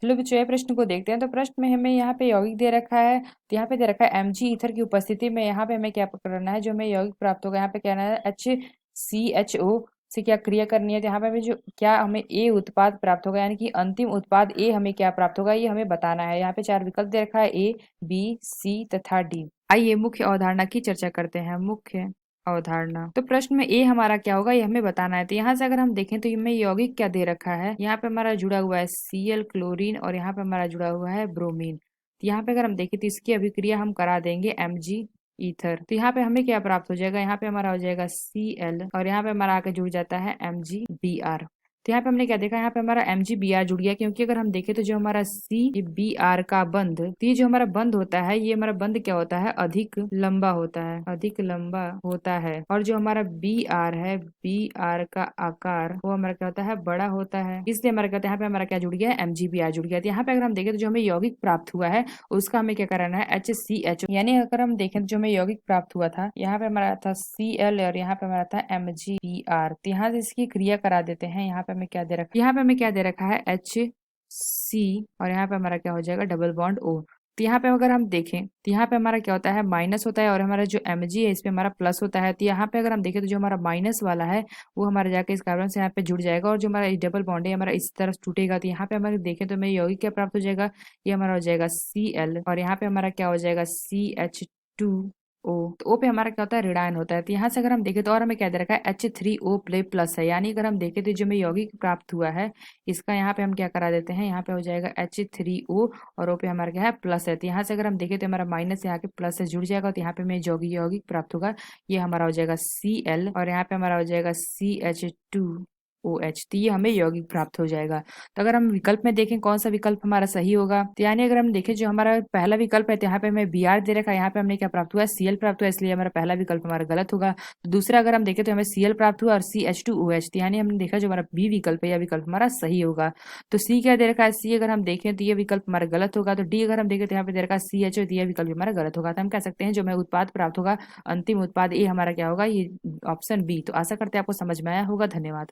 चलो बच्चों ये प्रश्न को देखते हैं। तो प्रश्न में हमें यहाँ पे यौगिक दे रखा है, तो यहाँ पे दे रखा है Mg ईथर की उपस्थिति में यहाँ पे हमें क्या करना है, जो हमें यौगिक प्राप्त होगा यहाँ पे कहना है HCHO से क्या क्रिया करनी है। तो यहाँ पे हमें जो क्या हमें ए उत्पाद प्राप्त होगा, यानी कि अंतिम उत्पाद ए हमें क्या प्राप्त होगा ये हमें बताना है। यहाँ पे 4 विकल्प दे रखा है ए, बी, सी तथा डी। आइए मुख्य अवधारणा की चर्चा करते हैं। मुख्य अवधारणा। तो प्रश्न में ए हमारा क्या होगा ये हमें बताना है। तो यहाँ से अगर हम देखें तो हमें यौगिक क्या दे रखा है, यहाँ पे हमारा जुड़ा हुआ है Cl क्लोरीन और यहाँ पे हमारा जुड़ा हुआ है ब्रोमीन। तो यहाँ पे अगर हम देखें तो इसकी अभिक्रिया हम करा देंगे Mg ईथर। तो यहाँ पे हमें क्या प्राप्त हो जाएगा, यहाँ पे हमारा हो जाएगा Cl और यहाँ पे हमारा आके जुड़ जाता है MgBr। तो यहाँ पे हमने क्या देखा, यहाँ पे हमारा MgBr जुड़ गया, क्योंकि अगर हम देखें तो जो हमारा CBr का बंध, तो ये जो हमारा बंध होता है ये हमारा बंध क्या होता है, अधिक लंबा होता है, अधिक लंबा होता है। और जो हमारा Br है, Br का आकार वो हमारा क्या होता है, बड़ा होता है। इसलिए हमारा क्या होता है, यहाँ पे हमारा क्या जुड़ गया है, MgBr जुड़ गया। तो यहाँ पे अगर हम देखें तो जो हमें यौगिक प्राप्त हुआ है उसका हमें क्या कराना है, HCHO। यानी अगर हम देखें तो जो हमें यौगिक प्राप्त हुआ था, यहाँ पे हमारा था Cl और यहाँ पे हमारा था MgBr। तो यहाँ से इसकी क्रिया करा देते हैं। यहाँ पे हमें क्या दे रखा है, यहाँ पे हमें क्या दे रखा है HC और यहाँ पे हमारा क्या हो जाएगा, डबल बॉन्ड O। तो यहाँ पे अगर हम देखें तो यहाँ पे हमारा क्या होता है, माइनस होता है और हमारा जो Mg है इस पे हमारा प्लस होता है। तो यहाँ पे अगर हम देखें तो जो हमारा माइनस वाला है वो हमारा जाके इस कार्बन से यहाँ पे जुड़ जाएगा और जो हमारा डबल बॉन्ड है हमारा इस तरफ टूटेगा। तो यहाँ पे हमारे देखें तो हमें यौगिक क्या प्राप्त हो जाएगा, ये हमारा हो जाएगा Cl और यहाँ पे हमारा क्या हो जाएगा CH2O। तो O पे हमारा क्या होता है, ऋणायन होता है। तो यहाँ से अगर हम देखें तो और हमें क्या दे रखा है, H3O प्लस है। यानी अगर हम देखें तो जो हमें यौगिक प्राप्त हुआ है इसका यहाँ पे हम क्या करा देते हैं, यहाँ पे हो जाएगा H3O और O पे हमारा क्या है, प्लस है। तो यहाँ से अगर हम देखें तो हमारा माइनस यहाँ के प्लस से जुड़ जाएगा। तो यहाँ पे हमें जो यौगिक प्राप्त होगा ये हमारा हो जाएगा Cl और यहाँ पे हमारा हो जाएगा CH2OH। तो ये हमें यौगिक प्राप्त हो जाएगा। तो अगर हम विकल्प में देखें कौन सा विकल्प हमारा सही होगा, तो यानी अगर हम देखें जो हमारा पहला विकल्प है तो यहाँ पे हमें Br दे रखा है, यहाँ पे हमने क्या प्राप्त हुआ है, Cl प्राप्त हुआ, इसलिए हमारा पहला विकल्प हमारा गलत होगा। तो दूसरा अगर हम देखें तो हमें Cl प्राप्त हुआ और CH2OH। तो यानी हमने देखा जो हमारा बी विकल्प है यह विकल्प हमारा सही होगा। तो सी क्या दे रखा है, सी अगर हम देखें तो ये विकल्प हमारा गलत होगा। तो डी अगर हम देखें तो यहाँ पे दे रखा है CHO, तो यह विकल्प हमारा गलत होगा। तो हम कह सकते हैं जो हमें उत्पाद प्राप्त होगा अंतिम उत्पाद ये हमारा क्या होगा, ये ऑप्शन बी। तो आशा करते हैं आपको समझ में आया होगा। धन्यवाद।